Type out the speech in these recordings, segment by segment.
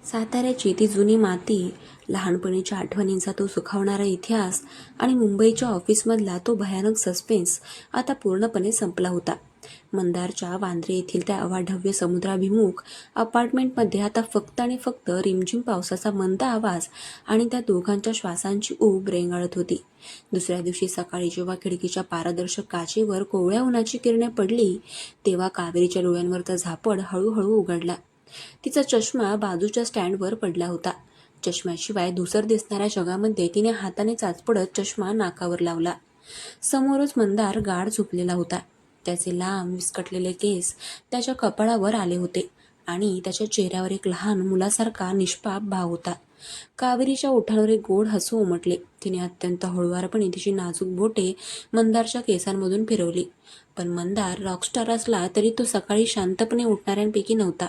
साताऱ्याची ती जुनी माती, लहानपणीच्या आठवणींचा तो सुखावणारा इतिहास आणि मुंबईच्या ऑफिसमधला तो भयानक सस्पेन्स आता पूर्णपणे संपला होता. मंदारच्या वांद्रे येथील त्या अवाढव्य समुद्राभिमुख अपार्टमेंटमध्ये आता फक्त आणि फक्त रिमझिम पावसाचा मंद आवाज आणि त्या दोघांच्या श्वासांची ऊब रेंगाळत होती. दुसऱ्या दिवशी सकाळी जेव्हा खिडकीच्या पारदर्शक काचेवर कोवळ्या उन्हाची किरणे पडली, तेव्हा कावेरीच्या डोळ्यांवरचा झापड हळूहळू उघडला. तिचा चष्मा बाजूच्या स्टँडवर पडला होता. चष्म्याशिवाय धुसर दिसणाऱ्या जगामध्ये तिने हाताने चाचपडत चष्मा नाकावर लावला. समोरच मंदार गाढ झोपलेला होता. त्याचे लांब विस्कटलेले केस त्याच्या कपाळावर आले होते आणि त्याच्या चेहऱ्यावर एक लहान मुलासारखा निष्पाप भाव होता. कावेरीच्या ओठांवर एक गोड हसू उमटले. तिने अत्यंत हळुवारपणे तिची नाजूक बोटे मंदारच्या केसांमधून फिरवली. पण मंदार रॉकस्टार असला तरी तो सकाळी शांतपणे उठणाऱ्यांपैकी नव्हता.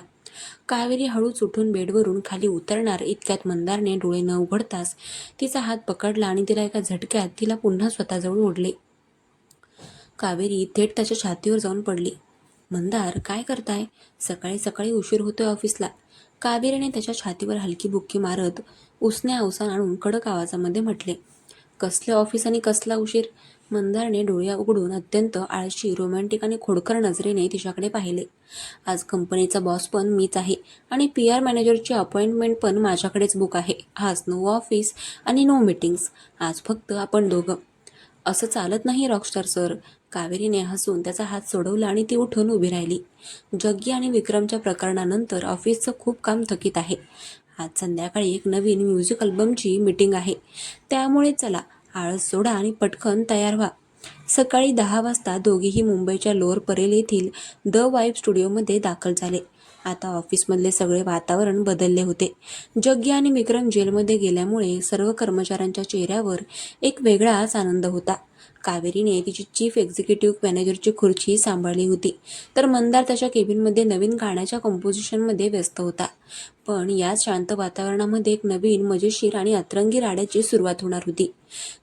कावेरी हळूच उठून बेडवरून खाली उतरणार इतक्यात मंदारने डोळे न उघडताच तिचा हात पकडला आणि तिला एका झटक्यात तिला पुन्हा स्वतःजवळ ओढले. कावेरी थेट त्याच्या छातीवर जाऊन पडली. मंदार, काय करताय? सकाळी सकाळी उशीर होतोय ऑफिसला. कावेरीने त्याच्या छातीवर हलकी बुक्की मारत उसने अवसान आणून कडक आवाजामध्ये म्हटले. कसले ऑफिस आणि कसला उशीर? मंदारने डोळे उघडून अत्यंत आळशी, रोमॅन्टिक आणि खोडकर नजरेने तिच्याकडे पाहिले. आज कंपनीचा बॉस पण मीच आहे आणि PR मॅनेजरची अपॉइंटमेंट पण माझ्याकडेच बुक आहे. आज नो ऑफिस आणि नो मीटिंग्स. आज फक्त आपण दोघं. असं चालत नाही रॉकस्टार सर. कावेरीने हसून त्याचा हात सोडवला आणि ती उठून उभी राहिली. जग्गी आणि विक्रमच्या प्रकरणानंतर ऑफिसचं खूप काम थकीत आहे. आज संध्याकाळी एक नवीन म्युझिक अल्बमची मीटिंग आहे. त्यामुळे चला, आळस सोडा आणि पटकन तयार व्हा. सकाळी 10 वाजता दोघेही मुंबईच्या लोअर परेल येथील द वाईब स्टुडिओमध्ये दाखल झाले. आता ऑफिसमधले सगळे वातावरण बदलले होते. जग्गी आणि विक्रम जेलमध्ये गेल्यामुळे सर्व कर्मचाऱ्यांच्या चेहऱ्यावर एक वेगळाच आनंद होता. कावेरीने तिची चीफ एक्झिक्युटिव्ह मॅनेजरची खुर्ची सांभाळली होती, तर मंदार त्याच्या केबिनमध्ये नवीन गाण्याच्या कंपोजिशनमध्ये व्यस्त होता. पण याच शांत वातावरणामध्ये एक नवीन, मजेशीर आणि अतरंगी राड्याची सुरुवात होणार होती.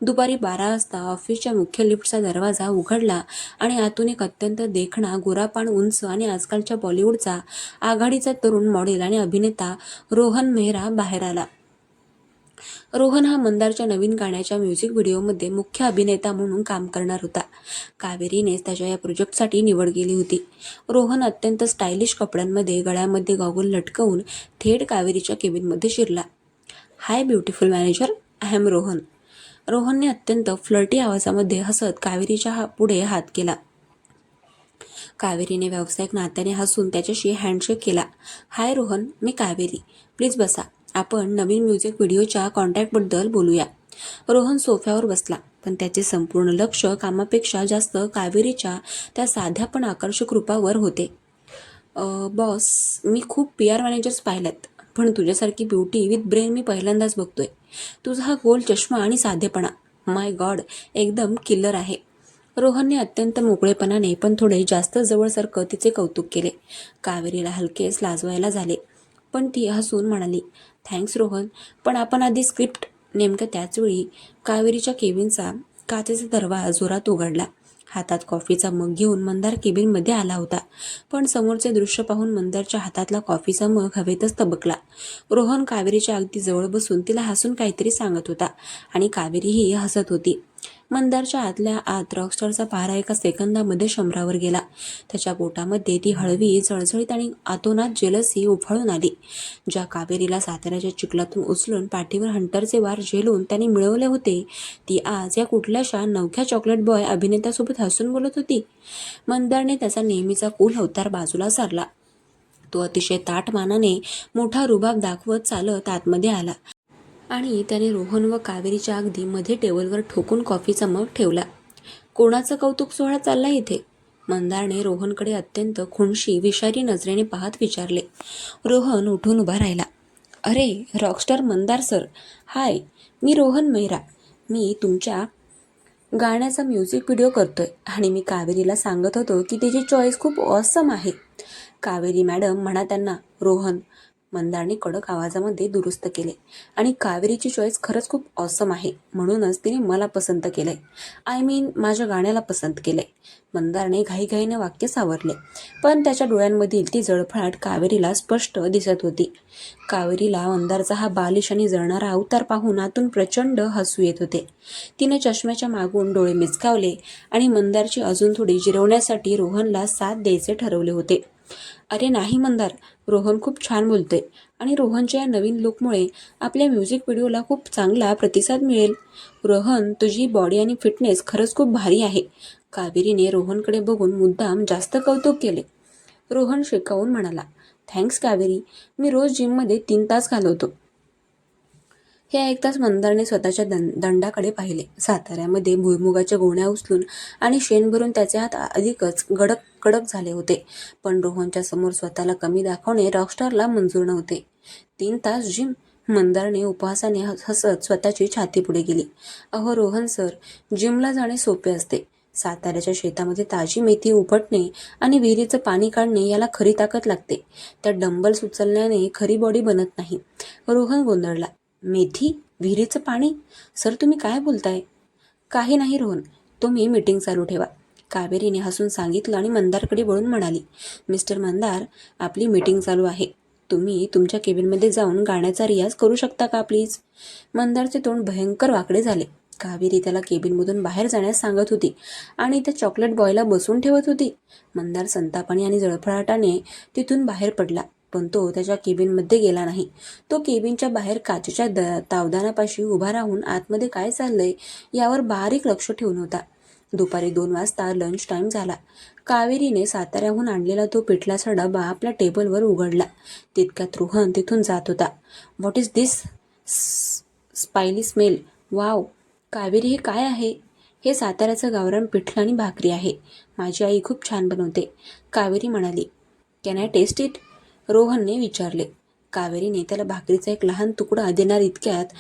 दुपारी 12 वाजता ऑफिसच्या मुख्य लिफ्टचा दरवाजा उघडला आणि आतून एक अत्यंत देखणा, गोरापान, उंच आणि आजकालच्या बॉलिवूडचा आघाडीचा तरुण मॉडेल आणि अभिनेता रोहन मेहरा बाहेर आला. रोहन हा मंदारच्या नवीन गाण्याच्या म्युझिक व्हिडिओमध्ये मुख्य अभिनेता म्हणून काम करणार होता. कावेरीनेच त्याच्या या प्रोजेक्टसाठी निवड केली होती. रोहन अत्यंत स्टायलिश कपड्यांमध्ये गळ्यामध्ये गॉगल लटकवून थेट कावेरीच्या केबिनमध्ये शिरला. Hi beautiful manager, I am Rohan. रोहनने अत्यंत फ्लर्टी आवाजामध्ये हसत कावेरीच्या पुढे हात केला. कावेरीने व्यावसायिक नात्याने हसून त्याच्याशी हँडशेक केला. हाय रोहन, मी कावेरी. प्लीज बसा. आपण नवीन म्युझिक व्हिडिओच्या कॉन्ट्रॅक्टबद्दल बोलूया. रोहन सोफ्यावर बसला, पण त्याचे संपूर्ण लक्ष कामापेक्षा जास्त कावेरीच्या त्या साध्या पण आकर्षक रूपावर होते. बॉस, मी खूप PR मॅनेजर्स पाहिल्यात, पण तुझ्यासारखी ब्युटी विथ ब्रेन मी पहिल्यांदाच बघतोय. तुझा हा गोल चष्मा आणि साधेपणा, माय गॉड, एकदम किल्लर आहे. रोहनने अत्यंत मोकळेपणाने पण थोडे जास्त जवळसारखं तिचे कौतुक केले. कावेरीला हलकेच लाजवायला झाले, पण ती हसून म्हणाली, थँक्स रोहन, पण आपण आधी स्क्रिप्ट. नेमक्या त्याचवेळी कावेरीच्या केबिनचा काचेचा दरवाजा जोरात उघडला. हातात कॉफीचा मग घेऊन मंदार केबिनमध्ये आला होता. पण समोरचे दृश्य पाहून मंदारच्या हातातला कॉफीचा मग हवेतच तबकला. रोहन कावेरीच्या अगदी जवळ बसून तिला हसून काहीतरी सांगत होता आणि कावेरीही हसत होती. मंदारच्या आतल्या आत रॉकस्टारचा पहारा एका सेकंदामध्ये 100वर गेला. त्याच्या पोटामध्ये ती हळवी जळजळीत आणि आतोनात जेलसी उफाळून आली. ज्या कावेरीला साताऱ्याच्या चिखलातून उचलून पाठीवर हंटरचे वार झेलून त्याने मिळवले होते, ती आज या कुठल्याशा नवख्या चॉकलेट बॉय अभिनेत्यासोबत हसून बोलत होती. मंदारने त्याचा नेहमीचा कूल अवतार बाजूला सारला. तो अतिशय ताठ मानाने मोठा रुबाब दाखवत चालत आतमध्ये आला आणि त्याने रोहन व कावेरीच्या अगदी मध्ये टेबलवर ठोकून कॉफीचा मग ठेवला. कोणाचं कौतुक सोहळा चाललाय इथे? मंदारने रोहनकडे अत्यंत खुणशी, विषारी नजरेने पाहत विचारले. रोहन उठून उभा राहिला. अरे रॉकस्टार मंदार सर, हाय, मी रोहन मेहरा. मी तुमच्या गाण्याचा म्युझिक व्हिडिओ करतोय आणि मी कावेरीला सांगत होतो की तिची चॉईस खूप ऑसम आहे. कावेरी मॅडम म्हणा त्यांना. रोहन, मंदारने कडक आवाजामध्ये दुरुस्त केले. आणि कावेरीची चॉईस खरंच खूप ऑसम आहे, म्हणूनच तिने मला पसंत केलंय. आय मीन माझ्या गाण्याला पसंत केलंय. मंदारने घाईघाईने वाक्य सावरले, पण त्याच्या डोळ्यांमधील ती जळफळाट कावेरीला स्पष्ट दिसत होती. कावेरीला मंदारचा हा बालिश आणि जळणारा अवतार पाहून आतून प्रचंड हसू येत होते. तिने चष्म्याच्या मागून डोळे मिचकावले आणि मंदारची अजून थोडी जिरवण्यासाठी रोहनला साथ द्यायचे ठरवले होते. अरे नाही मंदार, रोहन खूप छान बोलतोय आणि रोहनच्या या नवीन लुकमुळे आपल्या म्युझिक व्हिडिओला खूप चांगला प्रतिसाद मिळेल. रोहन, तुझी बॉडी आणि फिटनेस खरंच खूप भारी आहे. कावेरीने रोहनकडे बघून मुद्दाम जास्त कौतुक केले. रोहन शेकावून म्हणाला, थँक्स कावेरी, मी रोज जिममध्ये 3 तास घालवतो. हे ऐकताच मंदारने स्वतःच्या दंडाकडे पाहिले. साताऱ्यामध्ये भुईमुगाच्या गोण्या उचलून आणि शेण भरून त्याचे हात अधिकच कडक झाले होते. पण रोहनच्या समोर स्वतःला कमी दाखवणे रॉकस्टारला मंजूर नव्हते. 3 तास जिम? मंदारने उपहासाने हसत स्वतःची छाती पुढे गेली. अहो रोहन सर, जिमला जाणे सोपे असते. साताऱ्याच्या शेतामध्ये ताजी मेथी उपटणे आणि विहिरीचं पाणी काढणे याला खरी ताकद लागते. त्या डंबल्स उचलण्याने खरी बॉडी बनत नाही. रोहन गोंधळला. मेथी? विहिरीचं पाणी? सर तुम्ही काय बोलताय? काही नाही रोहन, तुम्ही मीटिंग चालू ठेवा, कावेरीने हसून सांगितलं आणि मंदारकडे वळून म्हणाली, मिस्टर मंदार, आपली मीटिंग चालू आहे. तुम्ही तुमच्या केबिनमध्ये जाऊन गाण्याचा रियाज करू शकता का प्लीज? मंदारचे तोंड भयंकर वाकडे झाले. कावेरी त्याला केबिनमधून बाहेर जाण्यास सांगत होती आणि त्या चॉकलेट बॉयला बसून ठेवत होती. मंदार संतापाने आणि जळफळाटाने तिथून बाहेर पडला, पण तो त्याच्या केबिनमध्ये गेला नाही. तो केबिनच्या बाहेर काचेच्या तावदानापाशी उभा राहून आतमध्ये काय चाललंय यावर बारीक लक्ष ठेवून होता. दुपारी 2 वाजता लंच टाईम झाला. कावेरीने साताऱ्याहून आणलेला तो पिठलाचा डबा आपल्या टेबलवर उघडला. तितक्यात रोहन तिथून जात होता. What is this spicy smell? Wow Kaveri, हे काय आहे? हे साताऱ्याचं गावरान पिठलं आणि भाकरी आहे. माझी आई खूप छान बनवते, कावेरी म्हणाली. Can I taste it? रोहनने विचारले. कावेरीने त्याला भाकरीचा एक लहान तुकडा देणार इतक्यात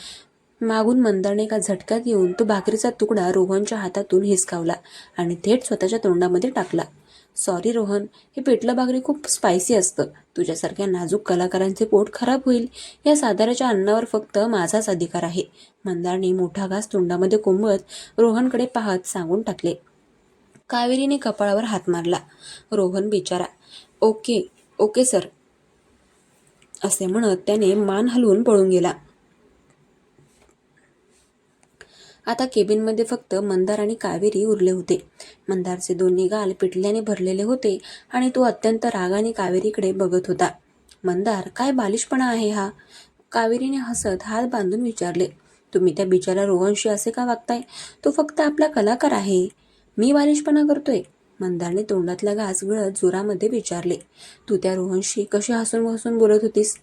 मागून मंदारने एका झटक्यात येऊन तो भाकरीचा तुकडा रोहनच्या हातातून हिसकावला आणि थेट स्वतःच्या तोंडामध्ये टाकला. सॉरी रोहन, हे पिठलं भाकरी खूप स्पायसी असतं. तुझ्यासारख्या नाजूक कलाकारांचे पोट खराब होईल. या साताऱ्याच्या अन्नावर फक्त माझाच अधिकार आहे. मंदारने मोठा घास तोंडामध्ये कोंबत रोहनकडे पाहत सांगून टाकले. कावेरीने कपाळावर हात मारला. रोहन बिचारा, ओके ओके सर, असे म्हणत त्याने मान हलवून पळून गेला. आता केबिनमध्ये फक्त मंदार आणि कावेरी उरले होते. मंदारचे दोन्ही गाल पिठल्याने भरलेले होते आणि तो अत्यंत रागाने कावेरीकडे बघत होता. मंदार, काय बालिशपणा आहे हा? कावेरीने हसत हात बांधून विचारले. तुम्ही त्या बिचारा रोहनशी असे का वागताय? तो फक्त आपला कलाकार आहे. मी बालिशपणा करतोय? मंदारने तोंडातला घास गळत जोरामध्ये विचारले. तू त्या रोहनशी कशी हसून हसून बोलत होतीस?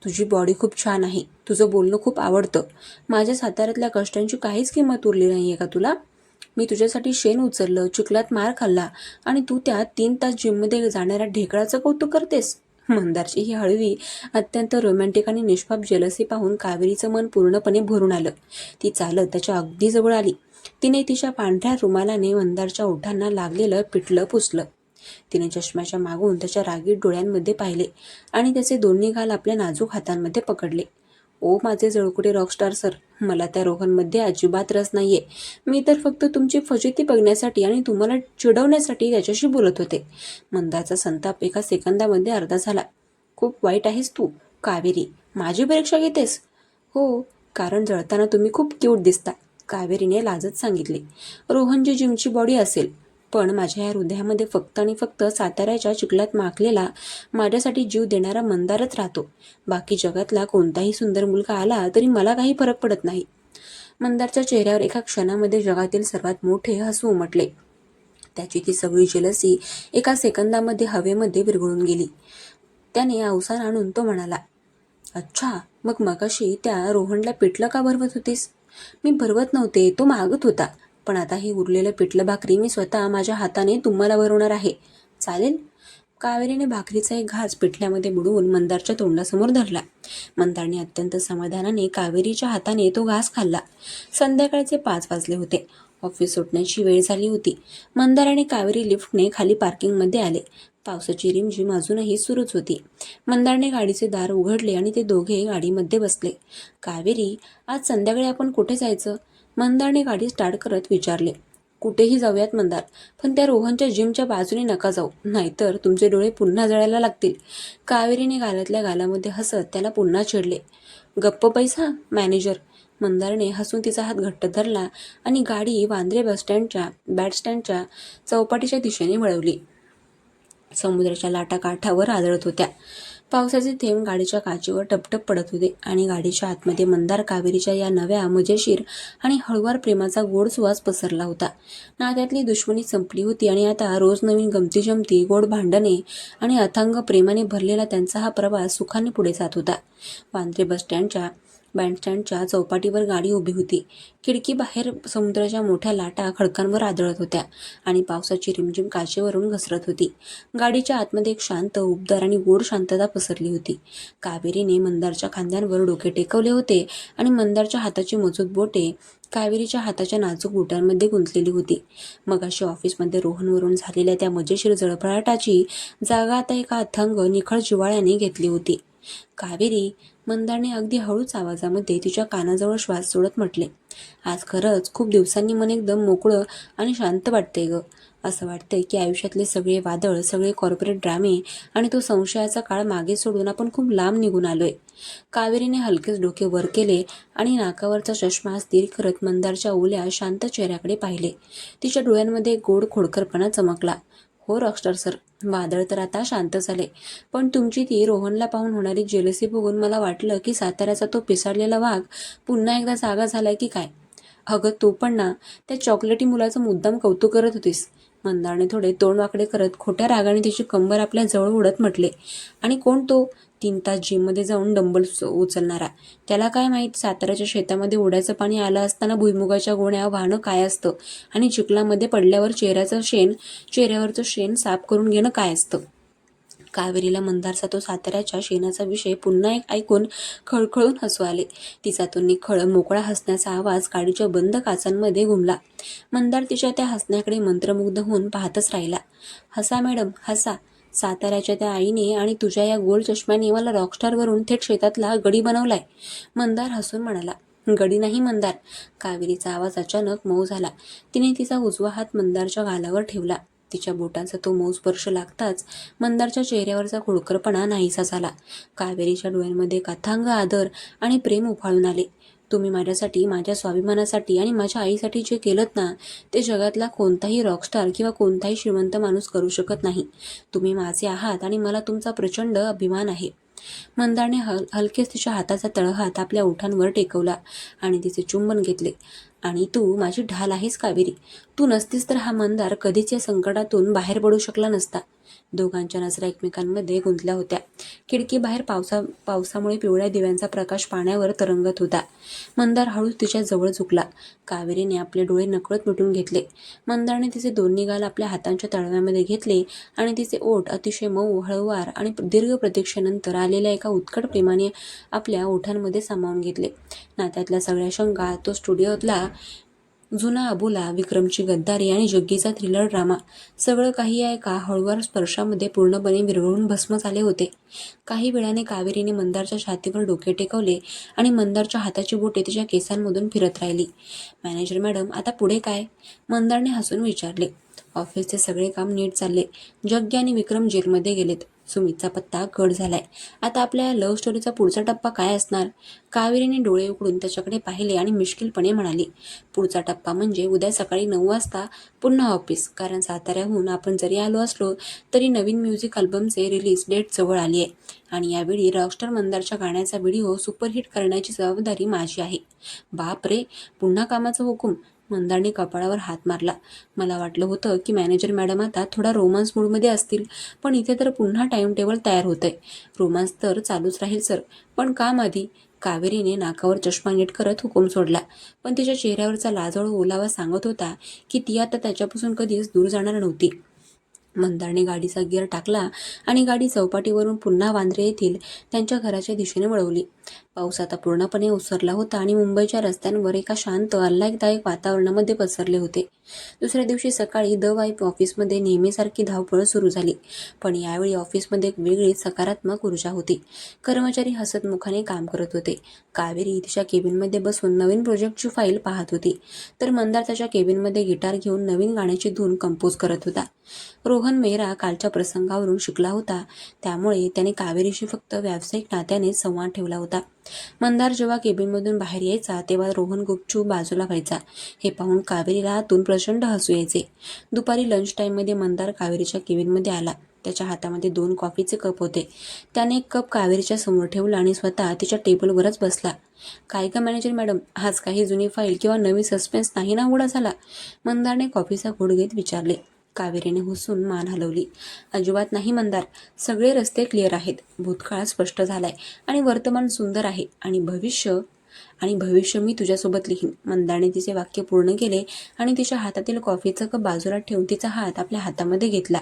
तुझी बॉडी खूप छान आहे, तुझं बोलणं खूप आवडतं. माझ्या साताऱ्यातल्या कष्टांची काहीच किंमत उरली नाहीये का तुला? मी तुझ्यासाठी शेण उचललं, चिखलात मार खाल्ला आणि तू त्या 3 तास जिममध्ये जाणाऱ्या ढेकळाचं कौतुक करतेस? मंदारची ही हळवी, अत्यंत रोमॅन्टिक आणि निष्पाप जेलसी पाहून कावेरीचं मन पूर्णपणे भरून आलं. ती चालत त्याच्या अगदी जवळ आली. तिने तिच्या पांढऱ्या रुमालाने मंदारच्या ओठांना लागलेलं पिठलं पुसलं. तिने चष्म्याच्या मागून त्याच्या रागीट डोळ्यांमध्ये पाहिले आणि त्याचे दोन्ही गाल आपल्या नाजूक हातांमध्ये पकडले. ओ माझे जळकुटे रॉकस्टार सर, मला त्या रोहनमध्ये अजिबात रस नाहीये. मी तर फक्त तुमची फजिती बघण्यासाठी आणि तुम्हाला चिडवण्यासाठी त्याच्याशी बोलत होते. मंदारचा संताप एका सेकंदामध्ये अर्धा झाला. खूप वाईट आहेस तू, कावेरी. माझी परीक्षा घेतेस? हो, कारण जळताना तुम्ही खूप क्यूट दिसता, कावेरीने लाजत सांगितले. रोहनची जिमची बॉडी असेल, पण माझ्या या हृदयामध्ये फक्त आणि फक्त साताऱ्याच्या चिखलात माखलेला, माझ्यासाठी जीव देणारा मंदारच राहतो. बाकी जगातला कोणताही सुंदर मुलगा आला तरी मला काही फरक पडत नाही. मंदारच्या चेहऱ्यावर एका क्षणामध्ये जगातील सर्वात मोठे हसू उमटले. त्याची ती सगळी जेलसी एका सेकंदामध्ये हवेमध्ये विरघळून गेली. त्याने अवसान आणून तो म्हणाला, अच्छा, मग मगाशी त्या रोहनला पिठलं का भरवत होतीस? मी भरवत नव्हते, तो मागत होता. पण आता हे उरलेलं पिठलं भाकरी मी स्वतः माझ्या हाताने तुम्हाला भरवणार आहे. चालेल? कावेरीने भाकरीचा एक घास पिठल्यामध्ये बुडवून मंदारच्या तोंडासमोर धरला. मंदारने अत्यंत समाधानाने कावेरीच्या हाताने तो घास खाल्ला. संध्याकाळचे 5 वाजले होते. ऑफिस सुटण्याची वेळ झाली होती. मंदार आणि कावेरी लिफ्टने खाली पार्किंगमध्ये आले. पावसाची रिमझिम अजूनही सुरूच होती. मंदारने गाडीचे दार उघडले आणि ते दोघे गाडीमध्ये बसले. कावेरी, आज संध्याकाळी आपण कुठे जायचं? मंदारने गाडी स्टार्ट करत विचारले. कुठेही जाऊयात मंदार, पण त्या रोहनच्या जिमच्या बाजूने नका जाऊ, नाहीतर तुमचे डोळे पुन्हा जळायला लागतील. कावेरीने गालातल्या गालामध्ये हसत त्याला पुन्हा चिडले. गप्प पैसा मॅनेजर. मंदारने हसून तिचा हात घट्ट धरला आणि गाडी वांद्रे बॅटस्टँडच्या चौपाटीच्या दिशेने वळवली. समुद्राच्या लाटा काठावर आदळत होत्या. पावसाचे थेंब गाडीच्या काचेवर टपटप पडत होते आणि गाडीच्या आतमध्ये मंदार कावेरीच्या या नव्या मजेशीर आणि हळुवार प्रेमाचा गोड सुवास पसरला होता. नात्यातली दुश्मनी संपली होती आणि आता रोज नवीन गमती-जमती, गोड भांडणे आणि अथांग प्रेमाने भरलेला त्यांचा हा प्रवास सुखाने पुढे जात होता. वांद्रे बँडस्टँडच्या चौपाटीवर गाडी उभी होती. खिडकीबाहेर समुद्राच्या मोठ्या लाटा खडकांवर आदळत होत्या आणि पावसाची रिमझिम काचेवरून घसरत होती. गाडीच्या आतमध्ये एक शांत, उबदार आणि गोड शांतता पसरली होती. कावेरीने मंदारच्या खांद्यांवर डोके टेकवले होते आणि मंदारच्या हाताची मजबूत बोटे कावेरीच्या हाताच्या नाजूक बोटांमध्ये गुंतलेली होती. मगाशी ऑफिसमध्ये रोहनवरून झालेल्या त्या मजेशीर जळफळाटाची जागा आता एका अथांग, निखळ जिव्हाळ्याने घेतली होती. कावेरी, मंदारने अगदी हळूच आवाजामध्ये तिच्या कानाजवळ श्वास सोडत म्हटले. आज खरंच खूप दिवसांनी मन एकदम मोकळं आणि शांत वाटतंय ग. असं वाटतंय की आयुष्यातले सगळे वादळ, सगळे कॉर्पोरेट ड्रामे आणि तो संशयाचा काळ मागे सोडून आपण खूप लांब निघून आलोय. कावेरीने हलकेच डोके वर केले आणि नाकावरचा चष्मा स्थिर करत मंदारच्या ओल्या, शांत चेहऱ्याकडे पाहिले. तिच्या डोळ्यांमध्ये एक गोड खोडकरपणा चमकला. हो रॉकस्टार सर, वादळ तर आता शांत झाले, पण तुमची ती रोहनला पाहून होणारी जेलसी बघून मला वाटलं की साताऱ्याचा तो पिसाळलेला वाघ पुन्हा एकदा जागा झालाय की काय. अगं तू पण ना त्या चॉकलेटी मुलाचं मुद्दाम कौतुक करत होतीस. मंदारने थोडे तोंड वाकडे करत खोट्या रागाने तिची कंबर आपल्या जवळ ओढत म्हटले. आणि कोण तो 3 तास जिममध्ये जाऊन डंबल्स उचलणारा? त्याला काय माहीत साताऱ्याच्या शेतामध्ये ओढ्याचं पाणी आलं असताना भुईमुगाच्या गोण्या वाहणं काय असतं आणि चिखलामध्ये पडल्यावर चेहऱ्यावरचं शेण साफ करून घेणं काय असतं. कावेरीला मंदारचा तो साताऱ्याच्या शेणाचा विषय पुन्हा एक ऐकून खळखळून हसू आले. तिचा तो निखळ, मोकळा हसण्याचा आवाज गाडीच्या बंद काचांमध्ये घुमला. मंदार तिच्या त्या हसण्याकडे मंत्रमुग्ध होऊन पाहतच राहिला. हसा मॅडम, हसा. साताऱ्याच्या त्या आईने आणि तुझ्या या गोल चष्म्याने मला रॉकस्टारवरून थेट शेतातला गडी बनवलाय. मंदार हसून म्हणाला. गडी नाही मंदार. कावेरीचा आवाज अचानक मऊ झाला. तिने तिचा उजवा हात मंदारच्या गालावर ठेवला. तिच्या बोटांचा तो मऊ स्पर्श लागताच मंदारच्या चेहऱ्यावरचा खोडकरपणा नाहीसा झाला. कावेरीच्या डोळ्यांमध्ये एक अथांग आदर आणि प्रेम उफाळून आले. तुम्ही माझ्यासाठी, माझ्या स्वाभिमानासाठी आणि माझ्या आईसाठी जे केलंत ना, ते जगातला कोणताही रॉकस्टार किंवा कोणताही श्रीमंत माणूस करू शकत नाही. तुम्ही माझे आहात आणि मला तुमचा प्रचंड अभिमान आहे. मंदारने हलकेच तिच्या हाताचा तळहात आपल्या ओठांवर टेकवला आणि तिचे चुंबन घेतले. आणि तू माझी ढाल आहेस कावेरी. तू नसतीस तर हा मंदार कधीच या संकटातून बाहेर पडू शकला नसता. दोघांच्या नजरा एकमेकांमध्ये गुंतल्या होत्या. खिडकीबाहेर पावसामुळे पिवळ्या दिव्यांचा प्रकाश पाण्यावर तरंगत होता. मंदार हळूच तिच्या जवळ झुकला. कावेरीने आपले डोळे नकळत मिटून घेतले. मंदारने तिचे दोन्ही गाल आपल्या हातांच्या तळव्यामध्ये घेतले आणि तिचे ओठ अतिशय मऊ, हळुवार आणि दीर्घ प्रतीक्षेनंतर आलेल्या एका उत्कट प्रेमाने आपल्या ओठांमध्ये सामावून घेतले. नात्यातल्या सगळ्या शंका, तो स्टुडिओतला जुना अबोला, विक्रमची गद्दारी आणि जग्गीचा थ्रिलर ड्रामा, सगळं काही या एका हळुवार स्पर्शामध्ये पूर्णपणे विरघळून भस्म झाले होते. काही वेळाने कावेरीने मंदारच्या छातीवर डोके टेकवले आणि मंदारच्या हाताची बोटे तिच्या केसांमधून फिरत राहिली. मॅनेजर मॅडम, आता पुढे काय? मंदारने हसून विचारले. ऑफिसचे सगळे काम नीट चालले. जग्गी आणि विक्रम जेलमध्ये गेलेत. सुमितचा पत्ता कट झालाय. आता आपल्या लव्ह स्टोरीचा पुढचा टप्पा काय असणार? कावेरीने डोळे उघडून त्याच्याकडे पाहिले आणि मिश्किलपणे म्हणाली. पुढचा टप्पा म्हणजे उद्या सकाळी 9 वाजता पुन्हा ऑफिस. कारण साताऱ्याहून आपण जरी आलो असलो तरी नवीन म्युझिक अल्बमचे रिलीज डेट जवळ आली आहे आणि यावेळी रॉकस्टार मंदारच्या गाण्याचा व्हिडिओ सुपरहिट करण्याची जबाबदारी माझी आहे. बाप रे, पुन्हा कामाचा हुकूम. मंदारने कपाळावर हात मारला. मला वाटलं होतं की मॅनेजर मॅडम आता थोडा रोमांस मूडमध्ये असतील, पण इथे तर पुन्हा टाइम टेबल तयार होतंय. रोमांस तर चालूच राहील सर, पण काम आधी. कावेरीने नाकावर चष्मा नीट करत हुकूम सोडला, पण तिच्या चेहऱ्यावरचा लाजळू ओलावा सांगत होता की ती आता त्याच्यापासून कधीच दूर जाणार नव्हती. मंदारने गाडीचा गिअर टाकला आणि गाडी चौपाटीवरून पुन्हा वांद्रे येथील त्यांच्या घराच्या दिशेने वळवली. पाऊस आता पूर्णपणे ओसरला होता आणि मुंबईच्या रस्त्यांवर एका शांत, आल्हाददायक वातावरणामध्ये पसरले होते. दुसऱ्या दिवशी सकाळी द वाईफ ऑफिसमध्ये नेहमीसारखी धावपळ सुरू झाली. पण यावेळी ऑफिसमध्ये एक वेगळी सकारात्मक ऊर्जा होती. कर्मचारी हसतमुखाने काम करत होते. कावेरी तिच्या केबिनमध्ये बसून नवीन प्रोजेक्टची फाईल पाहत होती, तर मंदार त्याच्या केबिनमध्ये गिटार घेऊन नवीन गाण्याची धून कंपोज करत होता. रोहन मेहरा कालच्या प्रसंगावरून शिकला होता, त्यामुळे त्याने कावेरीशी फक्त व्यावसायिक नात्यानेच संवाद ठेवला होता. मंदार जेव्हा केबिनमधून बाहेर यायचा तेव्हा रोहन गुपचूप बाजूला व्हायचा. हे पाहून कावेरीला आतून प्रचंड हसू यायचे. दुपारी लंच टाईममध्ये मंदार कावेरीच्या केबिनमध्ये आला. त्याच्या हातामध्ये 2 कॉफीचे कप होते. त्याने एक कप कावेरीच्या समोर ठेवला आणि स्वतः तिच्या टेबलवरच बसला. "काय का मॅनेजर मॅडम, आज काही जुनी फाईल किंवा नवी सस्पेन्स नाही ना उघडा झाला?" मंदारने कॉफीचा घोट घेत विचारले. कावेरीने हसून मान हलवली. "अजिबात नाही मंदार, सगळे रस्ते क्लिअर आहेत. भूतकाळ स्पष्ट झालाय आणि वर्तमान सुंदर आहे आणि भविष्य मी तुझ्यासोबत लिहीन." मंदारने तिचे वाक्य पूर्ण केले आणि तिच्या हातातील कॉफीचा कप बाजूला ठेवून तिचा हात आपल्या हातामध्ये घेतला.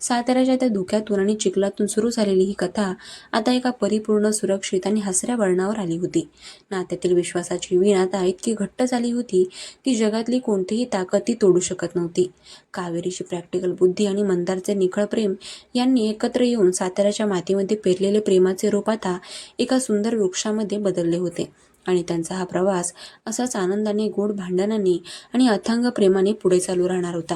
साताऱ्याच्या त्या धुक्यातून आणि चिखलातून सुरू झालेली ही कथा आता एका परिपूर्ण, सुरक्षित आणि हसऱ्या वळणावर आली होती. नात्यातील विश्वासाची वीण आता इतकी घट्ट झाली होती की जगातली कोणतीही ताकद ती तोडू शकत नव्हती. कावेरीची प्रॅक्टिकल बुद्धी आणि मंदारचे निखळ प्रेम यांनी एकत्र येऊन साताऱ्याच्या मातीमध्ये पेरलेले प्रेमाचे रोप आता एका सुंदर वृक्षामध्ये बदलले होते आणि त्यांचा हा प्रवास असाच आनंदाने, गोड भांडणांनी आणि अथांग प्रेमाने पुढे चालू राहणार होता.